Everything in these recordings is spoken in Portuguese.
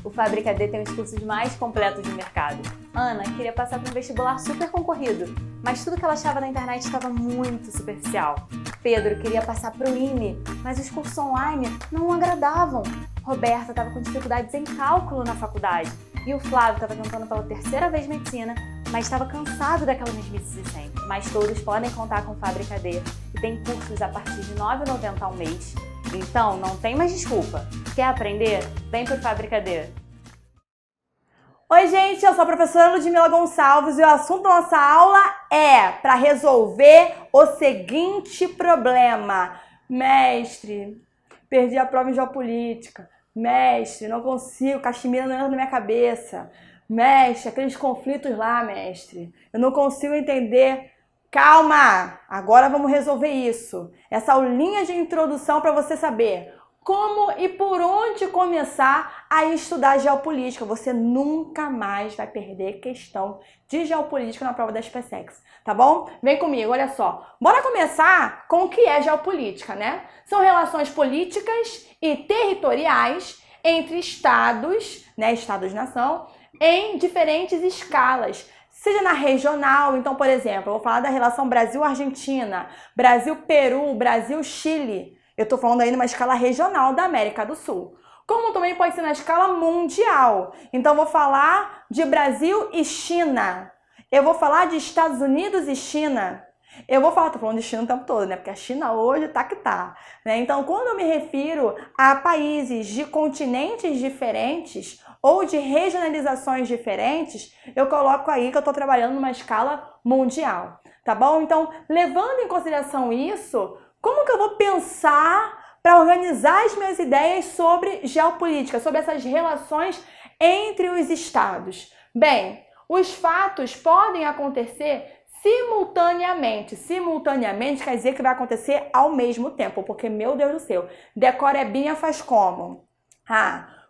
O Fábrica D tem os cursos mais completos do mercado. Ana queria passar para um vestibular super concorrido, mas tudo que ela achava na internet estava muito superficial. Pedro queria passar para o IME, mas os cursos online não o agradavam. Roberta estava com dificuldades em cálculo na faculdade. E o Flávio estava tentando pela terceira vez medicina, mas estava cansado daquela mesmice de sempre. Mas todos podem contar com Fábrica D, que tem cursos a partir de R$ 9,90 ao mês. Então, não tem mais desculpa. Quer aprender? Vem pro Fábrica D. Oi, gente, eu sou a professora Ludmila Gonçalves e o assunto da nossa aula é para resolver o seguinte problema. Mestre, perdi a prova em geopolítica. Mestre, não consigo, Caxemira não entra na minha cabeça. Mestre, aqueles conflitos lá, mestre, eu não consigo entender. Calma, agora vamos resolver isso. Essa aulinha de introdução para você saber como e por onde começar a estudar geopolítica. Você nunca mais vai perder questão de geopolítica na prova da SPSEX, tá bom? Vem comigo, olha só. Bora começar com o que é geopolítica, né? São relações políticas e territoriais entre estados, né, estados-nação, em diferentes escalas. Seja na regional, então, por exemplo, eu vou falar da relação Brasil-Argentina, Brasil-Peru, Brasil-Chile. Eu estou falando aí numa escala regional da América do Sul. Como também pode ser na escala mundial. Então, eu vou falar de Brasil e China. Eu vou falar de Estados Unidos e China. Tô falando de China o tempo todo, né? Porque a China hoje tá que tá, né? Então, quando eu me refiro a países de continentes diferentes ou de regionalizações diferentes, eu coloco aí que eu tô trabalhando numa escala mundial, tá bom? Então, levando em consideração isso, como que eu vou pensar para organizar as minhas ideias sobre geopolítica, sobre essas relações entre os estados? Bem, os fatos podem acontecer simultaneamente. Simultaneamente quer dizer que vai acontecer ao mesmo tempo, porque, meu Deus do céu, decorebinha faz como?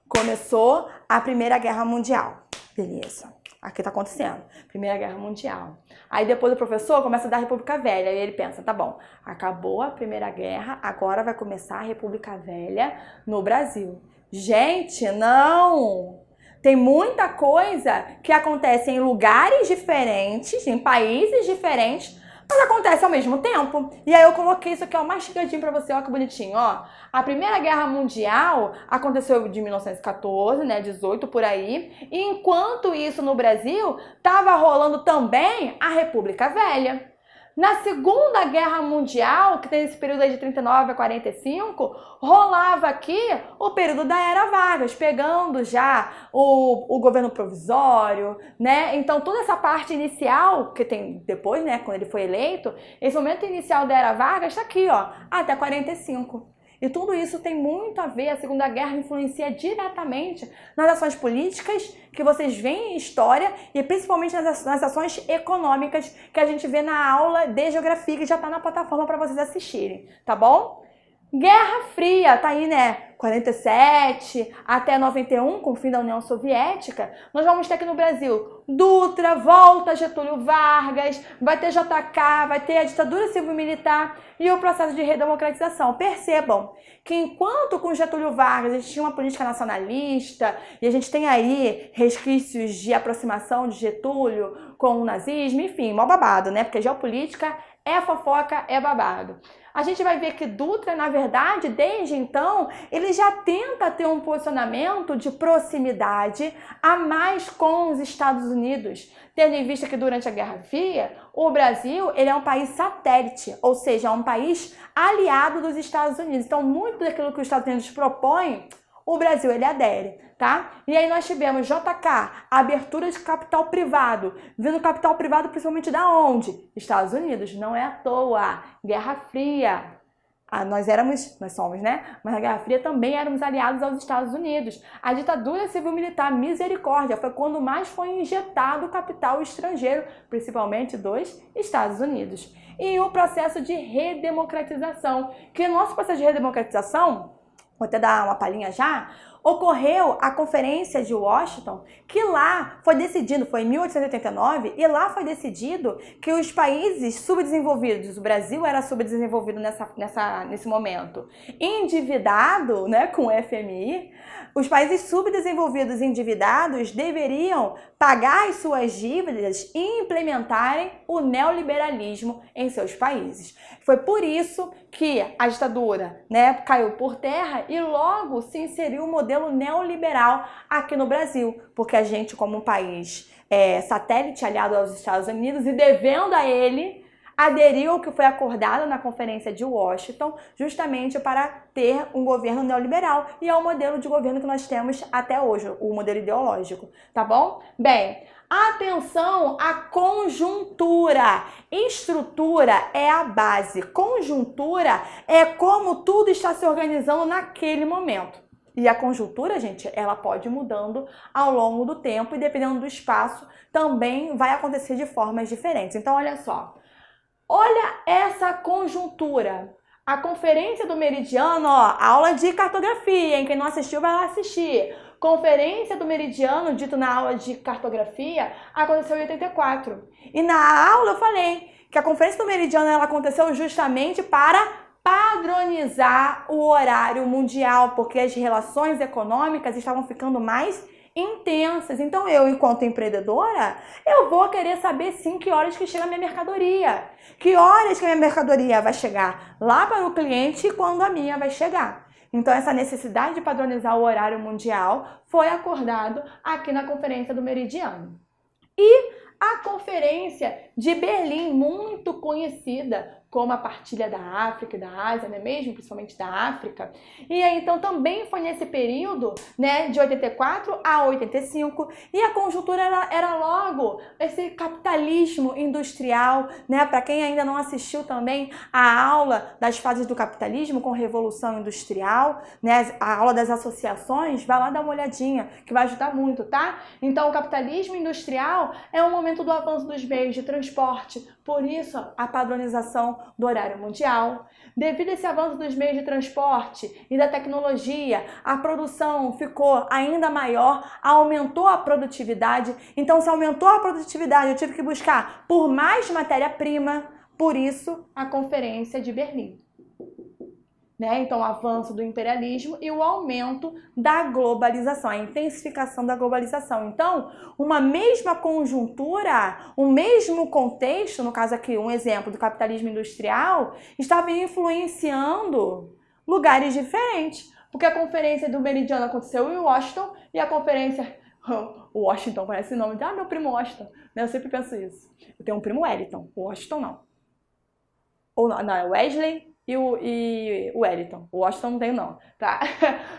Começou a Primeira Guerra Mundial. Beleza, aqui tá acontecendo. Primeira Guerra Mundial. Aí depois o professor começa a dar a República Velha. E ele pensa, tá bom, acabou a Primeira Guerra, agora vai começar a República Velha no Brasil. Gente, não! Tem muita coisa que acontece em lugares diferentes, em países diferentes, mas acontece ao mesmo tempo. E aí eu coloquei isso aqui, ó, mastigadinho pra você, ó, que bonitinho, ó. A Primeira Guerra Mundial aconteceu de 1914, né, 18 por aí. E enquanto isso no Brasil, tava rolando também a República Velha. Na Segunda Guerra Mundial, que tem esse período aí de 39 a 45, rolava aqui o período da Era Vargas, pegando já o governo provisório, né? Então, toda essa parte inicial, que tem depois, né, quando ele foi eleito, esse momento inicial da Era Vargas está aqui, ó, até 45. E tudo isso tem muito a ver, a Segunda Guerra influencia diretamente nas ações políticas que vocês veem em história e principalmente nas ações econômicas que a gente vê na aula de geografia que já está na plataforma para vocês assistirem, tá bom? Guerra Fria, tá aí, né? 47 até 91, com o fim da União Soviética, nós vamos ter aqui no Brasil Dutra, volta Getúlio Vargas, vai ter JK, vai ter a ditadura civil-militar e o processo de redemocratização. Percebam que enquanto com Getúlio Vargas a gente tinha uma política nacionalista e a gente tem aí resquícios de aproximação de Getúlio com o nazismo, enfim, mó babado, né? Porque geopolítica é fofoca, é babado. A gente vai ver que Dutra, na verdade, desde então, ele já tenta ter um posicionamento de proximidade a mais com os Estados Unidos, tendo em vista que durante a Guerra Fria, o Brasil ele é um país satélite, ou seja, é um país aliado dos Estados Unidos. Então, muito daquilo que os Estados Unidos propõem, o Brasil ele adere, tá? E aí nós tivemos JK, a abertura de capital privado, vindo capital privado principalmente da onde? Estados Unidos, não é à toa, Guerra Fria. Nós somos, né? Mas na Guerra Fria também éramos aliados aos Estados Unidos. A ditadura civil-militar, misericórdia, foi quando mais foi injetado capital estrangeiro, principalmente dos Estados Unidos. E o processo de redemocratização, que o nosso processo de redemocratização, vou até dar uma palhinha já, ocorreu a Conferência de Washington, que lá foi decidido, foi em 1889, e lá foi decidido que os países subdesenvolvidos, o Brasil era subdesenvolvido nesse momento, endividado, né, com o FMI, os países subdesenvolvidos e endividados deveriam pagar as suas dívidas e implementarem o neoliberalismo em seus países. Foi por isso que a ditadura, né, caiu por terra e logo se inseriu o modelo neoliberal aqui no Brasil, porque a gente, como um país satélite aliado aos Estados Unidos e devendo a ele, aderiu ao que foi acordado na Conferência de Washington, justamente para ter um governo neoliberal, e é o modelo de governo que nós temos até hoje, o modelo ideológico, tá bom? Bem, atenção à conjuntura. Estrutura é a base, conjuntura é como tudo está se organizando naquele momento. E a conjuntura, gente, ela pode ir mudando ao longo do tempo e dependendo do espaço também vai acontecer de formas diferentes. Então, olha só. Olha essa conjuntura. A Conferência do Meridiano, ó, aula de cartografia, hein? Quem não assistiu vai lá assistir. Conferência do Meridiano, dito na aula de cartografia, aconteceu em 84. E na aula eu falei que a Conferência do Meridiano ela aconteceu justamente para padronizar o horário mundial, porque as relações econômicas estavam ficando mais intensas. Então eu, enquanto empreendedora, eu vou querer saber sim que horas que chega a minha mercadoria. Que horas que a minha mercadoria vai chegar lá para o cliente e quando a minha vai chegar. Então essa necessidade de padronizar o horário mundial foi acordado aqui na Conferência do Meridiano. E a Conferência de Berlim, muito conhecida como a partilha da África e da Ásia, não é mesmo? Principalmente da África. E aí, então, também foi nesse período, né, de 84 a 85, e a conjuntura era logo esse capitalismo industrial, né? Para quem ainda não assistiu também a aula das fases do capitalismo com Revolução Industrial, né, a aula das associações, vai lá dar uma olhadinha, que vai ajudar muito, tá? Então, o capitalismo industrial é o momento do avanço dos meios de transporte, por isso a padronização do horário mundial. Devido a esse avanço dos meios de transporte e da tecnologia, a produção ficou ainda maior, aumentou a produtividade. Então, se aumentou a produtividade, eu tive que buscar por mais matéria-prima, por isso a Conferência de Berlim. Né? Então, o avanço do imperialismo e o aumento da globalização, a intensificação da globalização. Então, uma mesma conjuntura, um mesmo contexto, no caso aqui, um exemplo do capitalismo industrial, estava influenciando lugares diferentes. Porque a Conferência do Meridiano aconteceu em Washington e a Conferência... Washington, parece o nome de... meu primo Washington. Eu sempre penso isso. Eu tenho um primo Wellington, Washington não. Ou não, é Wesley... E o Wellington. O Washington não tem não, tá?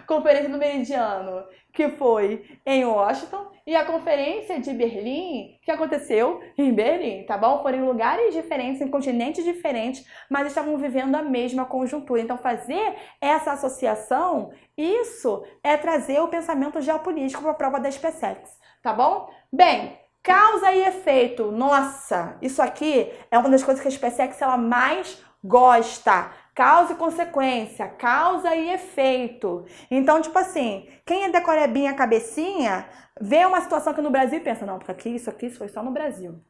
Conferência do Meridiano, que foi em Washington, e a Conferência de Berlim, que aconteceu em Berlim, tá bom? Foram em lugares diferentes, em continentes diferentes, mas estavam vivendo a mesma conjuntura. Então, fazer essa associação, isso é trazer o pensamento geopolítico para a prova da SpaceX, tá bom? Bem, causa e efeito. Nossa, isso aqui é uma das coisas que a SpaceX ela mais gosta. Causa e consequência, causa e efeito. Então, tipo assim, quem é decorebinha cabecinha, vê uma situação aqui no Brasil e pensa, não, porque aqui, isso foi só no Brasil.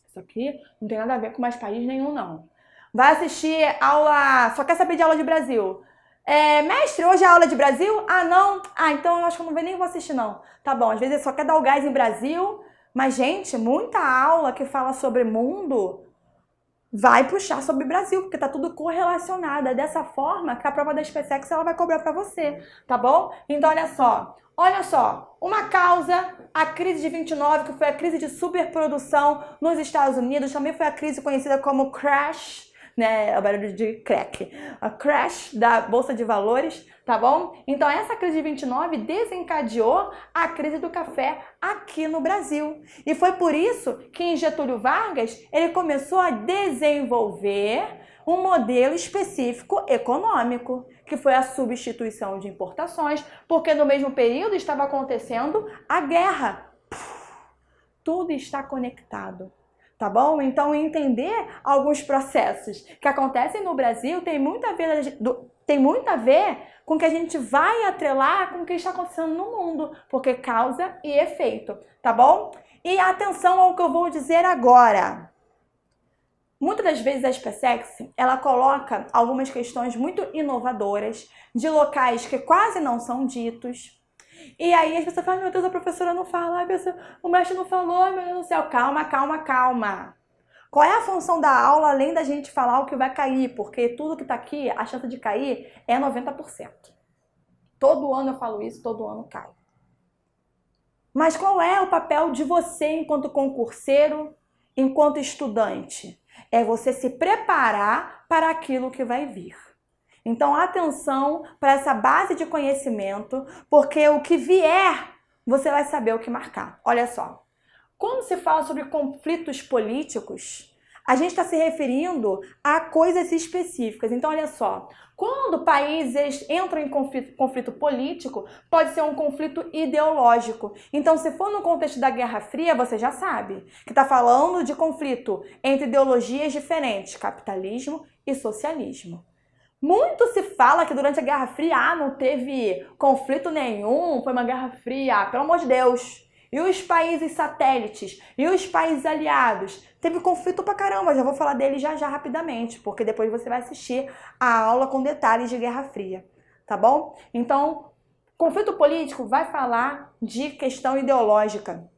Isso aqui não tem nada a ver com mais país nenhum, não. Vai assistir aula, só quer saber de aula de Brasil. Mestre, hoje é aula de Brasil? Ah, não? Ah, então eu acho que eu nem vou assistir, não. Tá bom, às vezes só quer dar o gás em Brasil, mas, gente, muita aula que fala sobre mundo vai puxar sobre o Brasil, porque tá tudo correlacionado. É dessa forma que a prova da SpaceX ela vai cobrar para você, tá bom? Então, olha só, uma causa, a crise de 29, que foi a crise de superprodução nos Estados Unidos, também foi a crise conhecida como crash, né, o barulho de crack, a crash da Bolsa de Valores, tá bom? Então essa crise de 29 desencadeou a crise do café aqui no Brasil. E foi por isso que em Getúlio Vargas ele começou a desenvolver um modelo específico econômico, que foi a substituição de importações, porque no mesmo período estava acontecendo a guerra. Tudo está conectado. tá bom? Então, entender alguns processos que acontecem no Brasil tem muito a ver com o que a gente vai atrelar com o que está acontecendo no mundo, porque causa e efeito, tá bom? E atenção ao que eu vou dizer agora. Muitas das vezes a SpaceX, ela coloca algumas questões muito inovadoras de locais que quase não são ditos. E aí as pessoas falam, meu Deus, a professora não fala, o mestre não falou, meu Deus do céu, calma, calma, calma. Qual é a função da aula além da gente falar o que vai cair? Porque tudo que está aqui, a chance de cair é 90%. Todo ano eu falo isso, todo ano cai. Mas qual é o papel de você enquanto concurseiro, enquanto estudante? É você se preparar para aquilo que vai vir. Então, atenção para essa base de conhecimento, porque o que vier, você vai saber o que marcar. Olha só, quando se fala sobre conflitos políticos, a gente está se referindo a coisas específicas. Então, olha só, quando países entram em conflito político, pode ser um conflito ideológico. Então, se for no contexto da Guerra Fria, você já sabe que está falando de conflito entre ideologias diferentes, capitalismo e socialismo. Muito se fala que durante a Guerra Fria não teve conflito nenhum, foi uma Guerra Fria, pelo amor de Deus. E os países satélites, e os países aliados, teve conflito pra caramba, já vou falar dele já rapidamente, porque depois você vai assistir a aula com detalhes de Guerra Fria, tá bom? Então, conflito político vai falar de questão ideológica.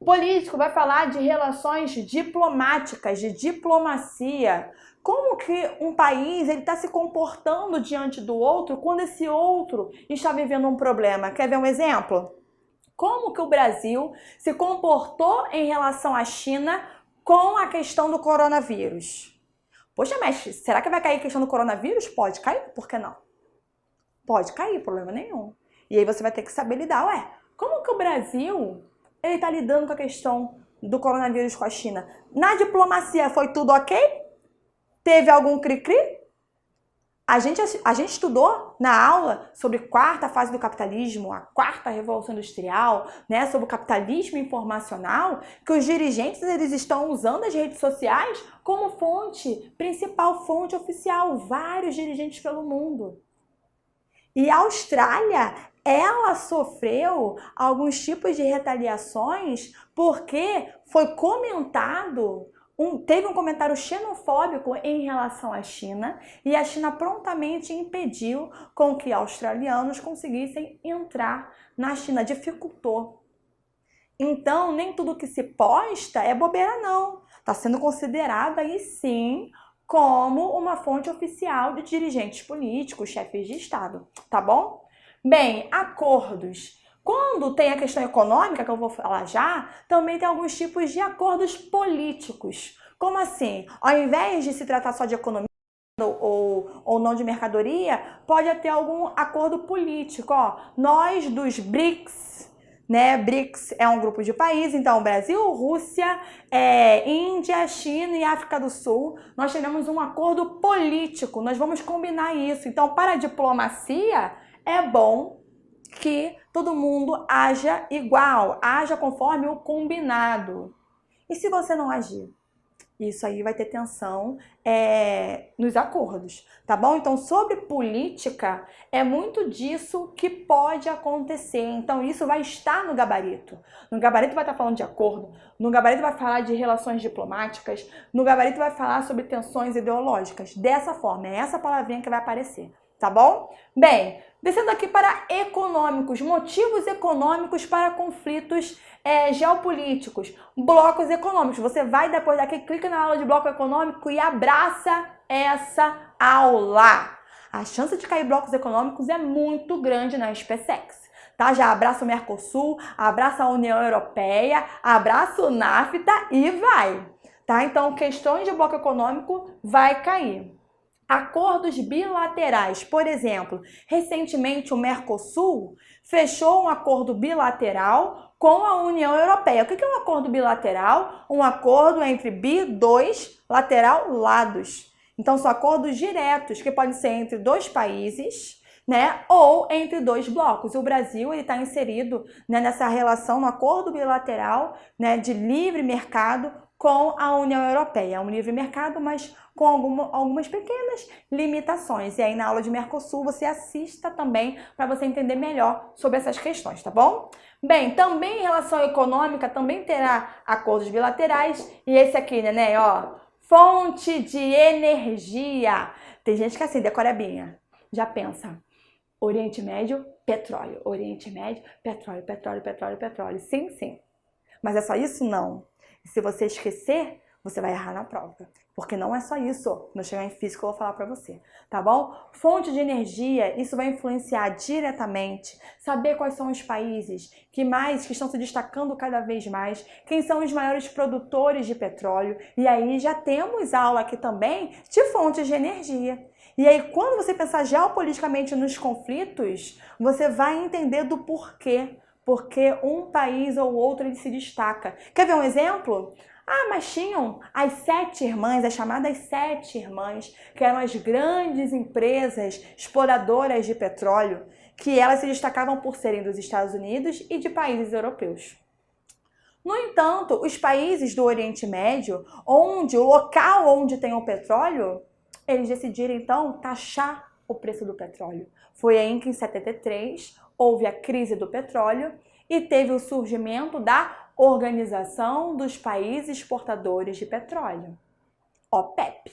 Político vai falar de relações diplomáticas, de diplomacia. Como que um país está se comportando diante do outro quando esse outro está vivendo um problema? Quer ver um exemplo? Como que o Brasil se comportou em relação à China com a questão do coronavírus? Poxa, mestre, será que vai cair a questão do coronavírus? Pode cair, por que não? Pode cair, problema nenhum. E aí você vai ter que saber lidar, como que o Brasil ele está lidando com a questão do coronavírus com a China? Na diplomacia foi tudo ok? Teve algum cri-cri? A gente estudou na aula sobre a quarta fase do capitalismo, a quarta revolução industrial, né, sobre o capitalismo informacional, que os dirigentes eles estão usando as redes sociais como fonte, principal fonte oficial, vários dirigentes pelo mundo. E a Austrália, ela sofreu alguns tipos de retaliações porque foi comentado teve um comentário xenofóbico em relação à China e a China prontamente impediu com que australianos conseguissem entrar na China, dificultou. Então, nem tudo que se posta é bobeira não. Está sendo considerado aí sim como uma fonte oficial de dirigentes políticos, chefes de Estado, tá bom? Bem, acordos. Quando tem a questão econômica, que eu vou falar já, também tem alguns tipos de acordos políticos. Como assim? Ao invés de se tratar só de economia ou não de mercadoria, pode ter algum acordo político. Nós dos BRICS, né? BRICS é um grupo de países, então Brasil, Rússia, Índia, China e África do Sul, nós teremos um acordo político, nós vamos combinar isso. Então, para a diplomacia, é bom que todo mundo haja igual, haja conforme o combinado. E se você não agir? Isso aí vai ter tensão nos acordos, tá bom? Então, sobre política, é muito disso que pode acontecer. Então, isso vai estar no gabarito. No gabarito vai estar falando de acordo, no gabarito vai falar de relações diplomáticas, no gabarito vai falar sobre tensões ideológicas. Dessa forma, é essa palavrinha que vai aparecer. Tá bom? Bem, descendo aqui para econômicos, motivos econômicos para conflitos geopolíticos, blocos econômicos. Você vai depois daqui, clica na aula de bloco econômico e abraça essa aula. A chance de cair blocos econômicos é muito grande na SpaceX. Tá? Já abraça o Mercosul, abraça a União Europeia, abraça o NAFTA e vai. Tá? Então, questões de bloco econômico vai cair. Acordos bilaterais, por exemplo, recentemente o Mercosul fechou um acordo bilateral com a União Europeia. O que é um acordo bilateral? Um acordo entre dois lateral lados. Então, são acordos diretos que podem ser entre dois países, né, ou entre dois blocos. O Brasil está inserido, né, nessa relação, no acordo bilateral, né, de livre mercado com a União Europeia. É um livre mercado, mas com algumas pequenas limitações. E aí na aula de Mercosul você assista também para você entender melhor sobre essas questões, tá bom? Bem, também em relação econômica, também terá acordos bilaterais. E esse aqui, né, ó, fonte de energia. Tem gente que assim, decorebinha, já pensa. Oriente Médio, petróleo. Oriente Médio, petróleo, petróleo, petróleo, petróleo. Sim, sim. Mas é só isso? Não. Se você esquecer, você vai errar na prova. Porque não é só isso. Quando chegar em física eu vou falar para você, tá bom? Fonte de energia, isso vai influenciar diretamente. Saber quais são os países que estão se destacando cada vez mais. Quem são os maiores produtores de petróleo. E aí já temos aula aqui também de fontes de energia. E aí quando você pensar geopoliticamente nos conflitos, você vai entender do porquê. Porque um país ou outro ele se destaca. Quer ver um exemplo? Ah, mas tinham as 7 irmãs, as chamadas 7 irmãs, que eram as grandes empresas exploradoras de petróleo, que elas se destacavam por serem dos Estados Unidos e de países europeus. No entanto, os países do Oriente Médio, o local onde tem o petróleo, eles decidiram então taxar o preço do petróleo. Foi aí que em 73 houve a crise do petróleo e teve o surgimento da Organização dos Países Exportadores de Petróleo, OPEP.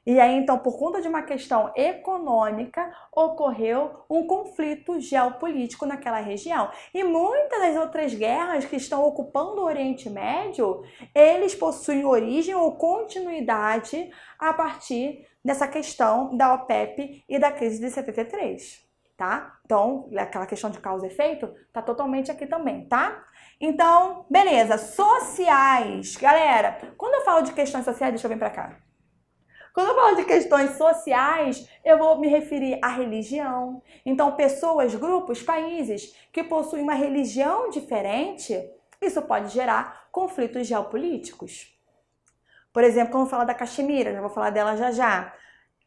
E aí, então, por conta de uma questão econômica, ocorreu um conflito geopolítico naquela região. E muitas das outras guerras que estão ocupando o Oriente Médio, eles possuem origem ou continuidade a partir dessa questão da OPEP e da crise de 73. Tá? Então, aquela questão de causa e efeito tá totalmente aqui também, tá? Então, beleza. Sociais. Galera, quando eu falo de questões sociais, deixa eu vir pra cá. Quando eu falo de questões sociais, eu vou me referir à religião. Então, pessoas, grupos, países que possuem uma religião diferente, isso pode gerar conflitos geopolíticos. Por exemplo, quando eu falo da Caxemira, já vou falar dela já já.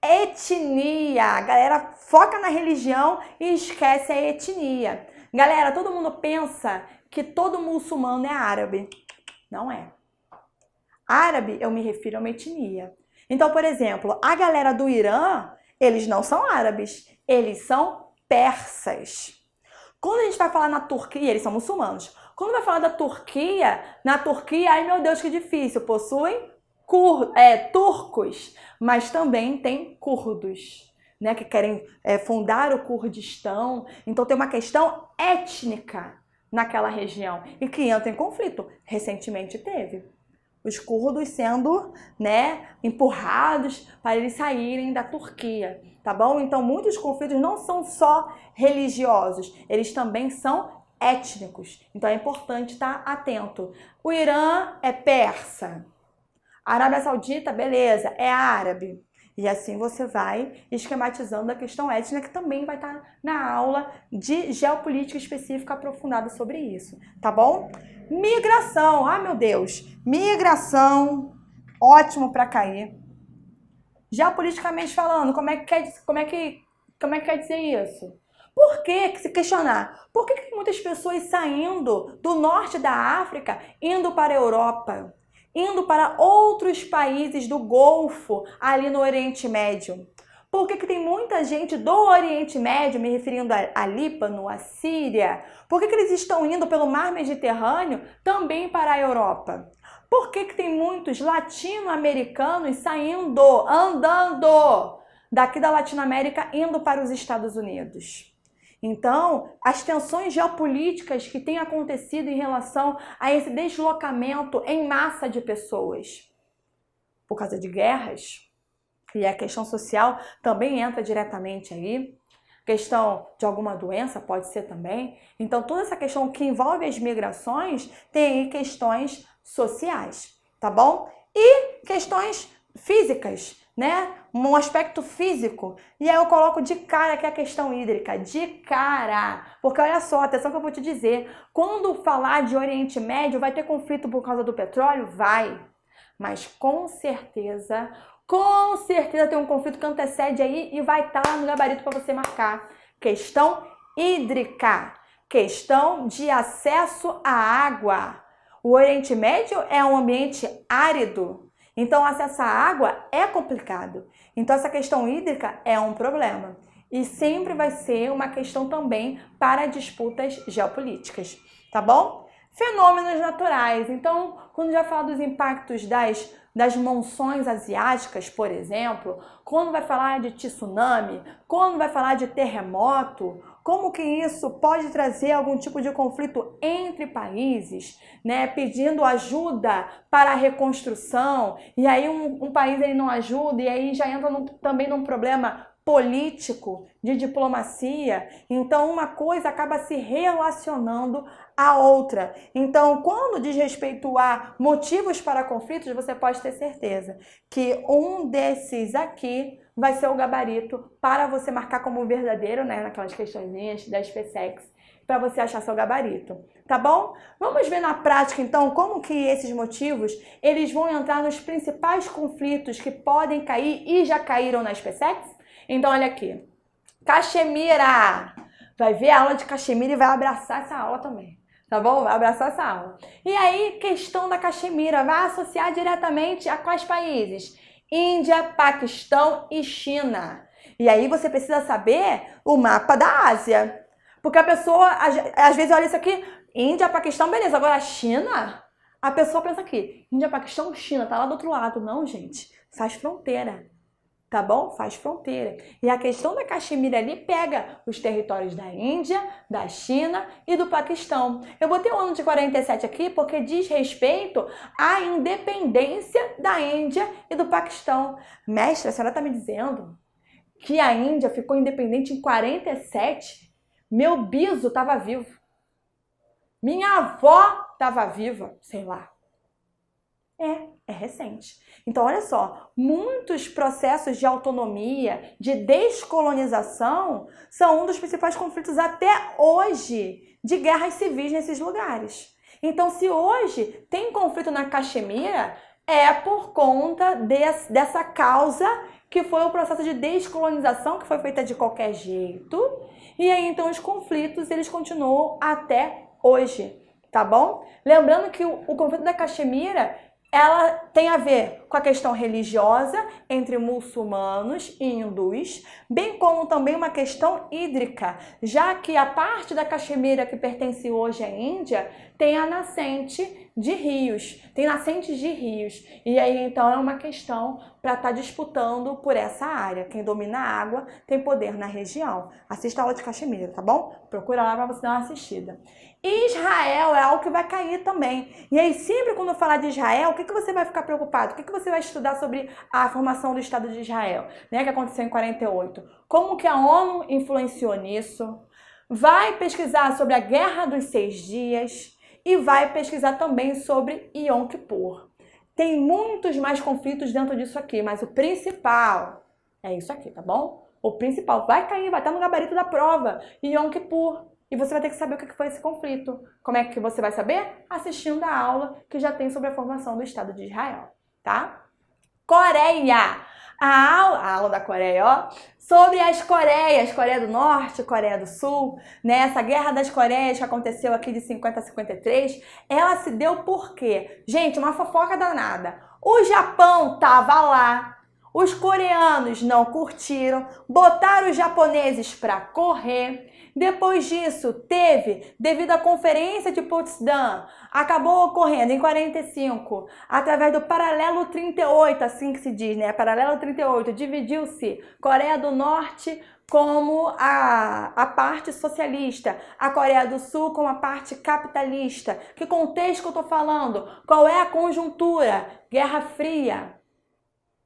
Etnia. A galera foca na religião e esquece a etnia. Galera, todo mundo pensa que todo muçulmano é árabe. Não é. Árabe, eu me refiro a uma etnia. Então, por exemplo, a galera do Irã, eles não são árabes, eles são persas. Quando a gente vai falar na Turquia, eles são muçulmanos. Quando vai falar da Turquia, na Turquia, ai meu Deus, que difícil, possuem turcos, mas também tem curdos, né, que querem fundar o Kurdistão. Então tem uma questão étnica naquela região e que entra em conflito. Recentemente teve os curdos sendo, né, empurrados para eles saírem da Turquia, tá bom? Então muitos conflitos não são só religiosos, eles também são étnicos. Então é importante estar atento. O Irã é persa. A Arábia Saudita, beleza, é árabe. E assim você vai esquematizando a questão étnica, que também vai estar na aula de geopolítica específica aprofundada sobre isso, tá bom? Migração, ah meu Deus, migração, ótimo para cair. Geopoliticamente falando, como é que quer dizer isso? Por que se questionar? Por que tem muitas pessoas saindo do norte da África, indo para a Europa? Indo para outros países do Golfo, ali no Oriente Médio. Por que tem muita gente do Oriente Médio, me referindo a Líbano, a Síria? Por que eles estão indo pelo Mar Mediterrâneo também para a Europa? Por que tem muitos latino-americanos saindo, andando daqui da Latinoamérica, indo para os Estados Unidos? Então, as tensões geopolíticas que têm acontecido em relação a esse deslocamento em massa de pessoas, por causa de guerras, e a questão social também entra diretamente aí, questão de alguma doença pode ser também. Então, toda essa questão que envolve as migrações tem aí questões sociais, tá bom? E questões físicas, né? Um aspecto físico. E aí eu coloco de cara que é a questão hídrica, de cara. Porque olha só, atenção que eu vou te dizer, quando falar de Oriente Médio, vai ter conflito por causa do petróleo? Vai. Mas com certeza tem um conflito que antecede aí e vai estar lá no gabarito para você marcar. Questão hídrica, questão de acesso à água. O Oriente Médio é um ambiente árido, então acesso à água é complicado. Então essa questão hídrica é um problema. E sempre vai ser uma questão também para disputas geopolíticas, tá bom? Fenômenos naturais. Então, quando já fala dos impactos das monções asiáticas, por exemplo, quando vai falar de tsunami, quando vai falar de terremoto, como que isso pode trazer algum tipo de conflito entre países, né, pedindo ajuda para a reconstrução, e aí um país ele não ajuda, e aí já entra também num problema político, de diplomacia. Então uma coisa acaba se relacionando à outra. Então, quando diz respeito a motivos para conflitos, você pode ter certeza que um desses aqui vai ser o gabarito para você marcar como verdadeiro, né, naquelas questões da SpaceX, para você achar seu gabarito, tá bom? Vamos ver na prática, então, como que esses motivos, eles vão entrar nos principais conflitos que podem cair e já caíram na SpaceX? Então, olha aqui. Caxemira. Vai ver a aula de Caxemira e vai abraçar essa aula também, tá bom? Vai abraçar essa aula. E aí, questão da Caxemira, vai associar diretamente a quais países? Índia, Paquistão e China. E aí você precisa saber o mapa da Ásia. Porque a pessoa, às vezes, olha isso aqui, Índia, Paquistão, beleza. Agora, a China, a pessoa pensa aqui, Índia, Paquistão, China, tá lá do outro lado. Não, gente, faz fronteira. Tá bom? Faz fronteira. E a questão da Caxemira ali pega os territórios da Índia, da China e do Paquistão. Eu botei o ano de 47 aqui porque diz respeito à independência da Índia e do Paquistão. Mestre, a senhora tá me dizendo que a Índia ficou independente em 47? Meu biso estava vivo. Minha avó estava viva, sei lá. É recente. Então, olha só, muitos processos de autonomia, de descolonização, são um dos principais conflitos até hoje de guerras civis nesses lugares. Então, se hoje tem conflito na Caxemira, é por conta dessa causa que foi o processo de descolonização, que foi feita de qualquer jeito, e aí então os conflitos eles continuam até hoje, tá bom? Lembrando que o conflito da Caxemira ela tem a ver com a questão religiosa entre muçulmanos e hindus, bem como também uma questão hídrica, já que a parte da Caxemira que pertence hoje à Índia tem a nascente de rios, tem nascentes de rios, e aí então é uma questão para estar disputando por essa área. Quem domina a água tem poder na região. Assista a aula de Caxemira, tá bom? Procura lá para você dar uma assistida. Israel é algo que vai cair também. E aí sempre quando eu falar de Israel, o que você vai ficar preocupado? O que você vai estudar sobre a formação do Estado de Israel, né, que aconteceu em 48? Como que a ONU influenciou nisso? Vai pesquisar sobre a Guerra dos 6 Dias e vai pesquisar também sobre Yom Kippur. Tem muitos mais conflitos dentro disso aqui, mas o principal é isso aqui, tá bom? O principal vai cair, vai estar no gabarito da prova, Yom Kippur. E você vai ter que saber o que foi esse conflito. Como é que você vai saber? Assistindo a aula que já tem sobre a formação do Estado de Israel, tá? Coreia. A aula da Coreia, ó, sobre as Coreias, Coreia do Norte, Coreia do Sul, né? Essa guerra das Coreias que aconteceu aqui de 50 a 53, ela se deu por quê? Gente, uma fofoca danada. O Japão tava lá, os coreanos não curtiram, botaram os japoneses para correr. Depois disso, devido à Conferência de Potsdam, acabou ocorrendo em 45, através do Paralelo 38, assim que se diz, né? Paralelo 38, dividiu-se Coreia do Norte como a parte socialista, a Coreia do Sul como a parte capitalista. Que contexto que eu tô falando? Qual é a conjuntura? Guerra Fria.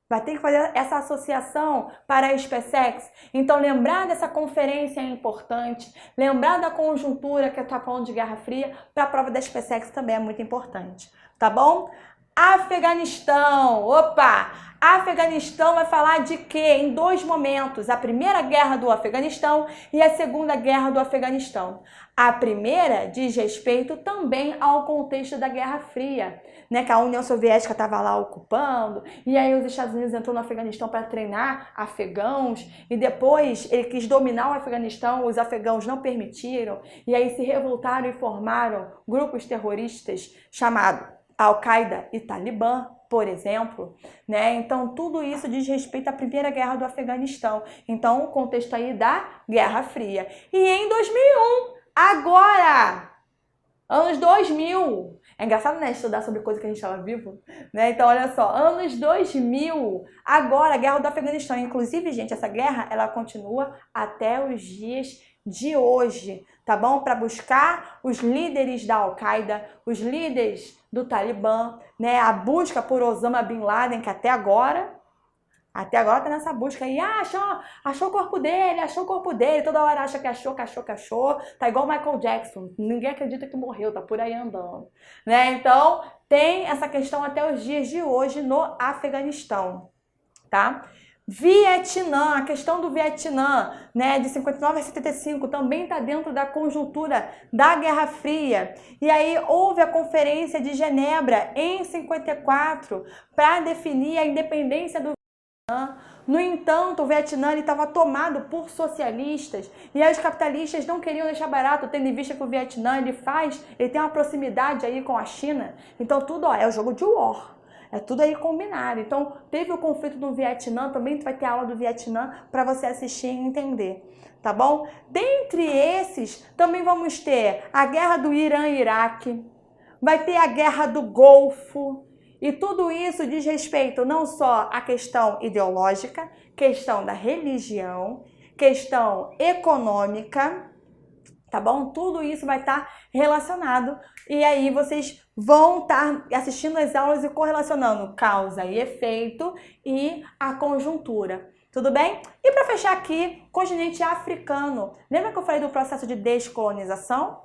Vai ter que fazer essa associação para a SpaceX. Então, lembrar dessa conferência é importante. Lembrar da conjuntura que eu estou falando de Guerra Fria para a prova da SpaceX também é muito importante. Tá bom? Afeganistão. Opa! Afeganistão vai falar de quê? Em dois momentos, a primeira guerra do Afeganistão e a segunda guerra do Afeganistão. A primeira diz respeito também ao contexto da Guerra Fria, né, que a União Soviética estava lá ocupando, e aí os Estados Unidos entrou no Afeganistão para treinar afegãos, e depois ele quis dominar o Afeganistão, os afegãos não permitiram, e aí se revoltaram e formaram grupos terroristas chamados Al-Qaeda e Talibã, por exemplo, né? Então tudo isso diz respeito à primeira guerra do Afeganistão. Então o contexto aí da Guerra Fria. E em 2001, agora, anos 2000, é engraçado, né, estudar sobre coisa que a gente estava vivo, né? Então olha só, anos 2000, agora a guerra do Afeganistão. Inclusive, gente, essa guerra ela continua até os dias de hoje, tá bom? Para buscar os líderes da Al-Qaeda, os líderes do Talibã, né? A busca por Osama Bin Laden, que até agora tá nessa busca aí. Ah, achou o corpo dele, toda hora acha que achou. Tá igual o Michael Jackson, ninguém acredita que morreu, tá por aí andando, né? Então, tem essa questão até os dias de hoje no Afeganistão, tá? Vietnã, a questão do Vietnã, né, de 59 a 75, também está dentro da conjuntura da Guerra Fria. E aí houve a Conferência de Genebra em 54 para definir a independência do Vietnã. No entanto, o Vietnã estava tomado por socialistas e aí os capitalistas não queriam deixar barato, tendo em vista que o Vietnã ele tem uma proximidade aí com a China. Então tudo, é o jogo de war. É tudo aí combinado. Então, teve o conflito do Vietnã, também vai ter aula do Vietnã para você assistir e entender, tá bom? Dentre esses, também vamos ter a guerra do Irã e Iraque, vai ter a guerra do Golfo, e tudo isso diz respeito não só à questão ideológica, questão da religião, questão econômica, tá bom? Tudo isso vai estar relacionado e aí vocês vão estar assistindo as aulas e correlacionando causa e efeito e a conjuntura. Tudo bem? E para fechar aqui, continente africano. Lembra que eu falei do processo de descolonização?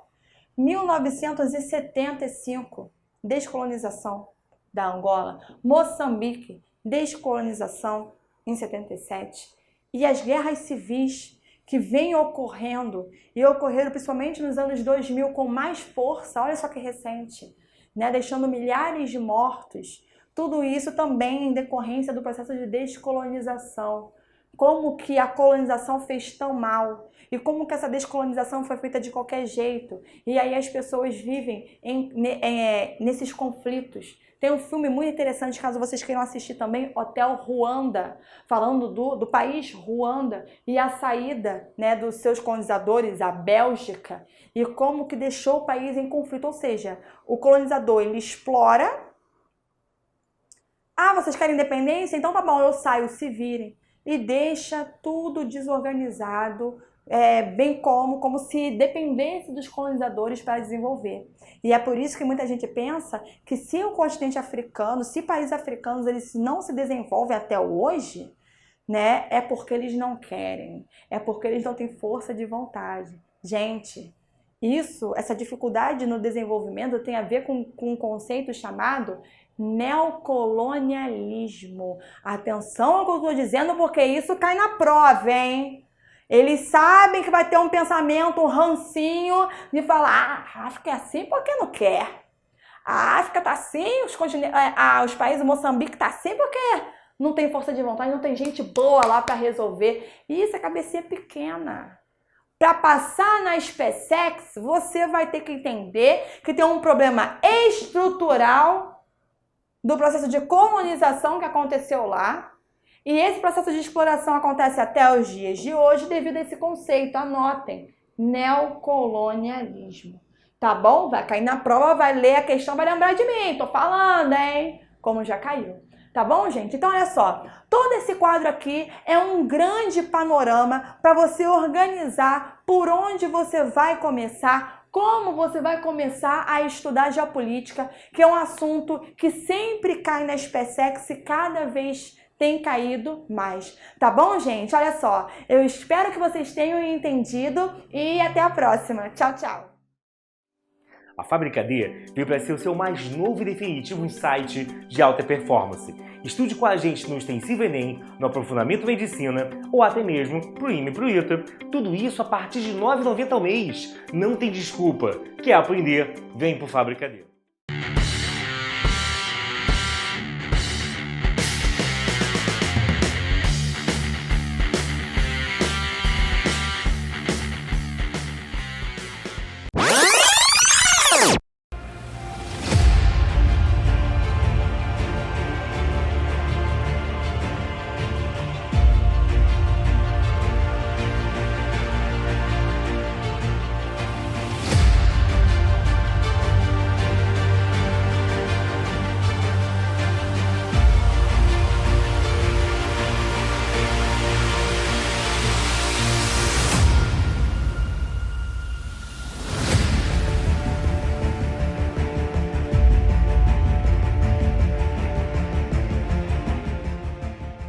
1975, descolonização da Angola. Moçambique, descolonização em 77. E as guerras civis que vêm ocorrendo e ocorreram principalmente nos anos 2000 com mais força, olha só que recente, né? Deixando milhares de mortos. Tudo isso também em decorrência do processo de descolonização. Como que a colonização fez tão mal e como que essa descolonização foi feita de qualquer jeito. E aí as pessoas vivem nesses conflitos. Tem um filme muito interessante, caso vocês queiram assistir também, Hotel Ruanda, falando do país Ruanda e a saída, né, dos seus colonizadores, a Bélgica, e como que deixou o país em conflito. Ou seja, o colonizador ele explora. Ah, vocês querem independência? Então tá bom, eu saio, se virem. E deixa tudo desorganizado, bem como se dependesse dos colonizadores para desenvolver. E é por isso que muita gente pensa que se o continente africano, se países africanos eles não se desenvolvem até hoje, né, é porque eles não querem, é porque eles não têm força de vontade. Gente, essa dificuldade no desenvolvimento tem a ver com um conceito chamado neocolonialismo. Atenção ao que eu estou dizendo, porque isso cai na prova, hein? Eles sabem que vai ter um pensamento, um rancinho de falar, a África é assim porque não quer. A África tá assim, os países, Moçambique tá assim porque não tem força de vontade, não tem gente boa lá para resolver. E isso é cabecinha pequena. Para passar na SpaceX, você vai ter que entender que tem um problema estrutural do processo de colonização que aconteceu lá. E esse processo de exploração acontece até os dias de hoje devido a esse conceito, anotem, neocolonialismo. Tá bom? Vai cair na prova, vai ler a questão, vai lembrar de mim, tô falando, hein? Como já caiu. Tá bom, gente? Então, olha só, todo esse quadro aqui é um grande panorama para você organizar por onde você vai começar, como você vai começar a estudar geopolítica, que é um assunto que sempre cai na SpaceX e cada vez tem caído mais. Tá bom, gente? Olha só, eu espero que vocês tenham entendido e até a próxima. Tchau, tchau! A Fábrica D veio para ser o seu mais novo e definitivo insight de alta performance. Estude com a gente no Extensivo Enem, no Aprofundamento Medicina ou até mesmo pro IME e pro ITA. Tudo isso a partir de R$ 9,90 ao mês. Não tem desculpa. Quer aprender? Vem pro Fábrica D.